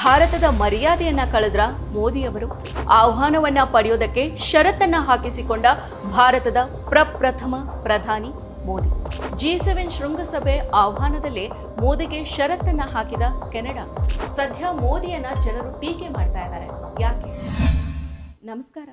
ಭಾರತದ ಮರ್ಯಾದೆಯನ್ನ ಕಳೆದ್ರ ಮೋದಿಯವರು ಆಹ್ವಾನವನ್ನ ಪಡೆಯೋದಕ್ಕೆ ಷರತ್ತನ್ನ ಹಾಕಿಸಿಕೊಂಡ ಭಾರತದ ಪ್ರಪ್ರಥಮ ಪ್ರಧಾನಿ ಮೋದಿ. G7 ಶೃಂಗಸಭೆ ಆಹ್ವಾನದಲ್ಲೇ ಮೋದಿಗೆ ಷರತ್ತನ್ನ ಹಾಕಿದ ಕೆನಡಾ. ಸದ್ಯ ಮೋದಿಯನ್ನ ಜನರು ಟೀಕೆ ಮಾಡ್ತಾ ಇದ್ದಾರೆ. ಯಾಕೆ? ನಮಸ್ಕಾರ.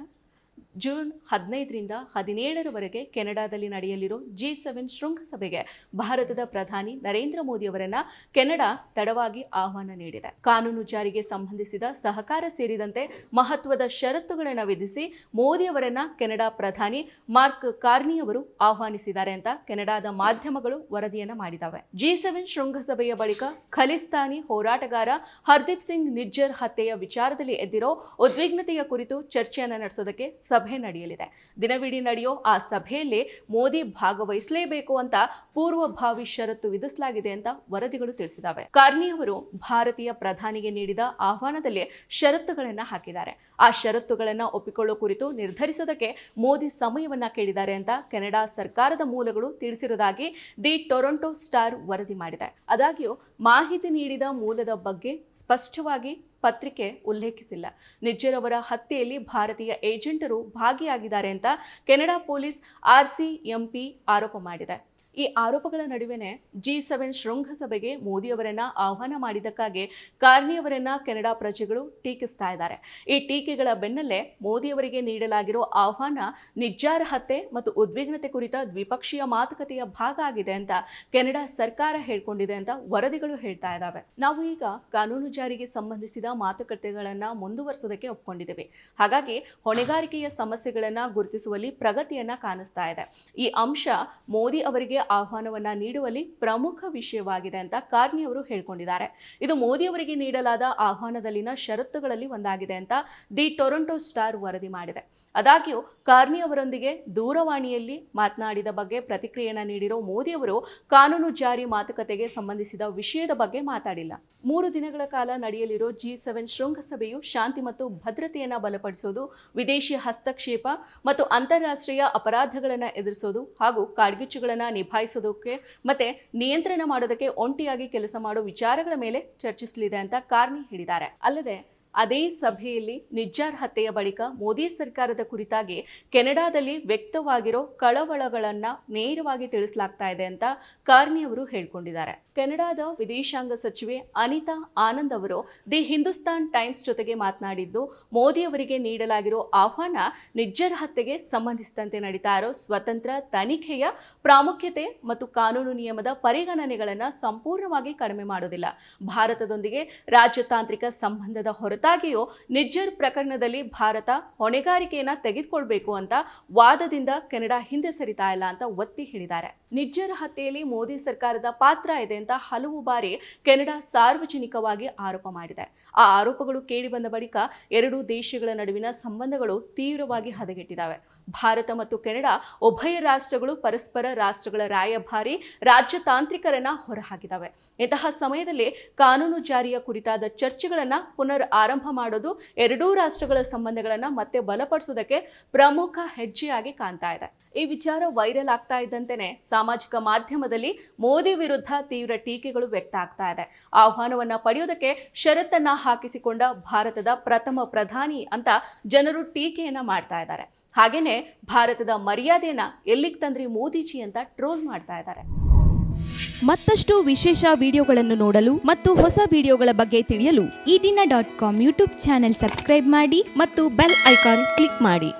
ಜೂನ್ 15ರಿಂದ 17ರವರೆಗೆ ಕೆನಡಾದಲ್ಲಿ ನಡೆಯಲಿರೋ G7 ಶೃಂಗಸಭೆಗೆ ಭಾರತದ ಪ್ರಧಾನಿ ನರೇಂದ್ರ ಮೋದಿ ಅವರನ್ನ ಕೆನಡಾ ತಡವಾಗಿ ಆಹ್ವಾನ ನೀಡಿದೆ. ಕಾನೂನು ಜಾರಿಗೆ ಸಂಬಂಧಿಸಿದ ಸಹಕಾರ ಸೇರಿದಂತೆ ಮಹತ್ವದ ಷರತ್ತುಗಳನ್ನು ವಿಧಿಸಿ ಮೋದಿ ಅವರನ್ನ ಕೆನಡಾ ಪ್ರಧಾನಿ ಮಾರ್ಕ್ ಕಾರ್ನಿ ಅವರು ಆಹ್ವಾನಿಸಿದ್ದಾರೆ ಅಂತ ಕೆನಡಾದ ಮಾಧ್ಯಮಗಳು ವರದಿಯನ್ನ ಮಾಡಿದವೆ. G7 ಶೃಂಗಸಭೆಯ ಬಳಿಕ ಖಲಿಸ್ತಾನಿ ಹೋರಾಟಗಾರ ಹರ್ದೀಪ್ ಸಿಂಗ್ ನಿಜ್ಜರ್ ಹತ್ಯೆಯ ವಿಚಾರದಲ್ಲಿ ಎದ್ದಿರೋ ಉದ್ವಿಗ್ನತೆಯ ಕುರಿತು ಚರ್ಚೆಯನ್ನು ನಡೆಸೋದಕ್ಕೆ ಸಭೆ ನಡೆಯಲಿದೆ. ದಿನವಿಡೀ ನಡೆಯೋ ಆ ಸಭೆಯಲ್ಲಿ ಮೋದಿ ಭಾಗವಹಿಸಲೇಬೇಕು ಅಂತ ಪೂರ್ವಭಾವಿ ಷರತ್ತು ವಿಧಿಸಲಾಗಿದೆ ಅಂತ ವರದಿಗಳು ತಿಳಿಸಿದಾವೆ. ಕಾರ್ನಿ ಅವರು ಭಾರತೀಯ ಪ್ರಧಾನಿಗೆ ನೀಡಿದ ಆಹ್ವಾನದಲ್ಲಿ ಷರತ್ತುಗಳನ್ನ ಹಾಕಿದ್ದಾರೆ. ಆ ಷರತ್ತುಗಳನ್ನ ಒಪ್ಪಿಕೊಳ್ಳೋ ಕುರಿತು ನಿರ್ಧರಿಸೋದಕ್ಕೆ ಮೋದಿ ಸಮಯವನ್ನ ಕೇಳಿದ್ದಾರೆ ಅಂತ ಕೆನಡಾ ಸರ್ಕಾರದ ಮೂಲಗಳು ತಿಳಿಸಿರುವುದಾಗಿ ದಿ ಟೊರೊಂಟೊ ಸ್ಟಾರ್ ವರದಿ ಮಾಡಿದೆ. ಆದಾಗ್ಯೂ ಮಾಹಿತಿ ನೀಡಿದ ಮೂಲದ ಬಗ್ಗೆ ಸ್ಪಷ್ಟವಾಗಿ ಪತ್ರಿಕೆ ಉಲ್ಲೇಖಿಸಿಲ್ಲ. ನಿಜ್ಜರ್ ಅವರ ಹತ್ಯೆಯಲ್ಲಿ ಭಾರತೀಯ ಏಜೆಂಟರು ಭಾಗಿಯಾಗಿದ್ದಾರೆ ಅಂತ ಕೆನಡಾ ಪೊಲೀಸ್ RCMP ಆರೋಪ ಮಾಡಿದೆ. ಈ ಆರೋಪಗಳ ನಡುವೆನೇ G7 ಶೃಂಗಸಭೆಗೆ ಮೋದಿ ಅವರನ್ನ ಆಹ್ವಾನ ಮಾಡಿದ್ದಕ್ಕಾಗಿ ಕಾರ್ನಿ ಅವರನ್ನ ಕೆನಡಾ ಪ್ರಜೆಗಳು ಟೀಕಿಸ್ತಾ ಇದ್ದಾರೆ. ಈ ಟೀಕೆಗಳ ಬೆನ್ನಲ್ಲೇ ಮೋದಿ ಅವರಿಗೆ ನೀಡಲಾಗಿರೋ ಆಹ್ವಾನ ನಿಜ್ಜಾರ್ ಹತ್ಯೆ ಮತ್ತು ಉದ್ವಿಗ್ನತೆ ಕುರಿತ ದ್ವಿಪಕ್ಷೀಯ ಮಾತುಕತೆಯ ಭಾಗ ಆಗಿದೆ ಅಂತ ಕೆನಡಾ ಸರ್ಕಾರ ಹೇಳ್ಕೊಂಡಿದೆ ಅಂತ ವರದಿಗಳು ಹೇಳ್ತಾ ಇದ್ದಾವೆ. ನಾವು ಈಗ ಕಾನೂನು ಜಾರಿಗೆ ಸಂಬಂಧಿಸಿದ ಮಾತುಕತೆಗಳನ್ನ ಮುಂದುವರಿಸೋದಕ್ಕೆ ಒಪ್ಕೊಂಡಿದ್ದೇವೆ. ಹಾಗಾಗಿ ಹೊಣೆಗಾರಿಕೆಯ ಸಮಸ್ಯೆಗಳನ್ನ ಗುರುತಿಸುವಲ್ಲಿ ಪ್ರಗತಿಯನ್ನ ಕಾಣಿಸ್ತಾ ಇದೆ. ಈ ಅಂಶ ಮೋದಿ ಅವರಿಗೆ ಆಹ್ವಾನವನ್ನ ನೀಡುವಲ್ಲಿ ಪ್ರಮುಖ ವಿಷಯವಾಗಿದೆ ಅಂತ ಕಾರ್ನಿ ಅವರು ಹೇಳ್ಕೊಂಡಿದ್ದಾರೆ. ಇದು ಮೋದಿ ಅವರಿಗೆ ನೀಡಲಾದ ಆಹ್ವಾನದಲ್ಲಿನ ಷರತ್ತುಗಳಲ್ಲಿ ಒಂದಾಗಿದೆ ಅಂತ ದಿ ಟೊರೊಂಟೊ ಸ್ಟಾರ್ ವರದಿ ಮಾಡಿದೆ. ಆದಾಗ್ಯೂ ಕಾರ್ನಿ ಅವರೊಂದಿಗೆ ದೂರವಾಣಿಯಲ್ಲಿ ಮಾತನಾಡಿದ ಬಗ್ಗೆ ಪ್ರತಿಕ್ರಿಯೆಯನ್ನು ನೀಡಿರೋ ಮೋದಿ ಅವರು ಕಾನೂನು ಜಾರಿ ಮಾತುಕತೆಗೆ ಸಂಬಂಧಿಸಿದ ವಿಷಯದ ಬಗ್ಗೆ ಮಾತಾಡಿಲ್ಲ. 3 ದಿನಗಳ ಕಾಲ ನಡೆಯಲಿರೋ G7 ಶೃಂಗಸಭೆಯು ಶಾಂತಿ ಮತ್ತು ಭದ್ರತೆಯನ್ನು ಬಲಪಡಿಸೋದು, ವಿದೇಶಿ ಹಸ್ತಕ್ಷೇಪ ಮತ್ತು ಅಂತಾರಾಷ್ಟ್ರೀಯ ಅಪರಾಧಗಳನ್ನು ಎದುರಿಸೋದು ಹಾಗೂ ಕಾಡ್ಗಿಚ್ಚುಗಳನ್ನು ನಿಭಾಯಿಸೋದಕ್ಕೆ ಮತ್ತೆ ನಿಯಂತ್ರಣ ಮಾಡೋದಕ್ಕೆ ಒಂಟಿಯಾಗಿ ಕೆಲಸ ಮಾಡೋ ವಿಚಾರಗಳ ಮೇಲೆ ಚರ್ಚಿಸಲಿದೆ ಅಂತ ಕಾರ್ನಿ ಹೇಳಿದ್ದಾರೆ. ಅಲ್ಲದೆ ಅದೇ ಸಭೆಯಲ್ಲಿ ನಿಜ್ಜಾರ್ ಹತ್ಯೆಯ ಬಳಿಕ ಮೋದಿ ಸರ್ಕಾರದ ಕುರಿತಾಗಿ ಕೆನಡಾದಲ್ಲಿ ವ್ಯಕ್ತವಾಗಿರೋ ಕಳವಳಗಳನ್ನ ನೇರವಾಗಿ ತಿಳಿಸಲಾಗ್ತಾ ಇದೆ ಅಂತ ಕಾರ್ನಿ ಅವರು ಹೇಳ್ಕೊಂಡಿದ್ದಾರೆ. ಕೆನಡಾದ ವಿದೇಶಾಂಗ ಸಚಿವೆ ಅನಿತಾ ಆನಂದ್ ಅವರು ದಿ ಹಿಂದೂಸ್ತಾನ್ ಟೈಮ್ಸ್ ಜೊತೆಗೆ ಮಾತನಾಡಿದ್ದು, ಮೋದಿ ಅವರಿಗೆ ನೀಡಲಾಗಿರೋ ಆಹ್ವಾನ ನಿಜ್ಜರ್ ಹತ್ಯೆಗೆ ಸಂಬಂಧಿಸಿದಂತೆ ನಡೀತಾ ಇರೋ ಸ್ವತಂತ್ರ ತನಿಖೆಯ ಪ್ರಾಮುಖ್ಯತೆ ಮತ್ತು ಕಾನೂನು ನಿಯಮದ ಪರಿಗಣನೆಗಳನ್ನು ಸಂಪೂರ್ಣವಾಗಿ ಕಡಿಮೆ ಮಾಡೋದಿಲ್ಲ. ಭಾರತದೊಂದಿಗೆ ರಾಜತಾಂತ್ರಿಕ ಸಂಬಂಧದ ಹೊರತಾಗಿಯೂ ನಿಜ್ಜರ್ ಪ್ರಕರಣದಲ್ಲಿ ಭಾರತ ಹೊಣೆಗಾರಿಕೆಯನ್ನ ತೆಗೆದುಕೊಳ್ಬೇಕು ಅಂತ ವಾದದಿಂದ ಕೆನಡಾ ಹಿಂದೆ ಸರಿತಾ ಇಲ್ಲ ಅಂತ ಒತ್ತಿ ಹೇಳಿದ್ದಾರೆ. ನಿಜ್ಜರ್ ಹತ್ಯೆಯಲ್ಲಿ ಮೋದಿ ಸರ್ಕಾರದ ಪಾತ್ರ ಇದೆ ಅಂತ ಹಲವು ಬಾರಿ ಕೆನಡಾ ಸಾರ್ವಜನಿಕವಾಗಿ ಆರೋಪ ಮಾಡಿದೆ. ಆ ಆರೋಪಗಳು ಕೇಳಿಬಂದ ಬಳಿಕ ಎರಡೂ ದೇಶಗಳ ನಡುವಿನ ಸಂಬಂಧಗಳು ತೀವ್ರವಾಗಿ ಹದಗೆಟ್ಟಿದ್ದಾವೆ. ಭಾರತ ಮತ್ತು ಕೆನಡಾ ಉಭಯ ರಾಷ್ಟ್ರಗಳು ಪರಸ್ಪರ ರಾಷ್ಟ್ರಗಳ ರಾಯಭಾರಿ ರಾಜ್ಯತಾಂತ್ರಿಕರನ್ನ ಹೊರಹಾಕಿದ್ದಾವೆ. ಇಂತಹ ಸಮಯದಲ್ಲಿ ಕಾನೂನು ಜಾರಿಯ ಕುರಿತಾದ ಚರ್ಚೆಗಳನ್ನ ಪುನರ್ ಆರಂಭ ಮಾಡೋದು ಎರಡೂ ರಾಷ್ಟ್ರಗಳ ಸಂಬಂಧಗಳನ್ನ ಮತ್ತೆ ಬಲಪಡಿಸೋದಕ್ಕೆ ಪ್ರಮುಖ ಹೆಜ್ಜೆಯಾಗಿ ಕಾಣ್ತಾ ಇದೆ. ಈ ವಿಚಾರ ವೈರಲ್ ಆಗ್ತಾ ಇದ್ದಂತೆಯೇ ಸಾಮಾಜಿಕ ಮಾಧ್ಯಮದಲ್ಲಿ ಮೋದಿ ವಿರುದ್ಧ ತೀವ್ರ ಟೀಕೆಗಳು ವ್ಯಕ್ತ ಆಗ್ತಾ ಇದೆ. ಆಹ್ವಾನವನ್ನ ಪಡೆಯೋದಕ್ಕೆ ಷರತ್ತನ್ನ ಹಾಕಿಸಿಕೊಂಡ ಭಾರತದ ಪ್ರಥಮ ಪ್ರಧಾನಿ ಅಂತ ಜನರು ಟೀಕೆಯನ್ನ ಮಾಡ್ತಾ ಇದ್ದಾರೆ. ಹಾಗೇನೆ ಭಾರತದ ಮರ್ಯಾದೆಯನ್ನ ಎಲ್ಲಿಗೆ ತಂದ್ರಿ ಮೋದಿಜಿ ಅಂತ ಟ್ರೋಲ್ ಮಾಡ್ತಾ ಇದ್ದಾರೆ. ಮತ್ತಷ್ಟು ವಿಶೇಷ ವಿಡಿಯೋಗಳನ್ನು ನೋಡಲು ಮತ್ತು ಹೊಸ ವಿಡಿಯೋಗಳ ಬಗ್ಗೆ ತಿಳಿಯಲು eDina.com ಯೂಟ್ಯೂಬ್ ಚಾನೆಲ್ ಸಬ್ಸ್ಕ್ರೈಬ್ ಮಾಡಿ ಮತ್ತು ಬೆಲ್ ಐಕಾನ್ ಕ್ಲಿಕ್ ಮಾಡಿ.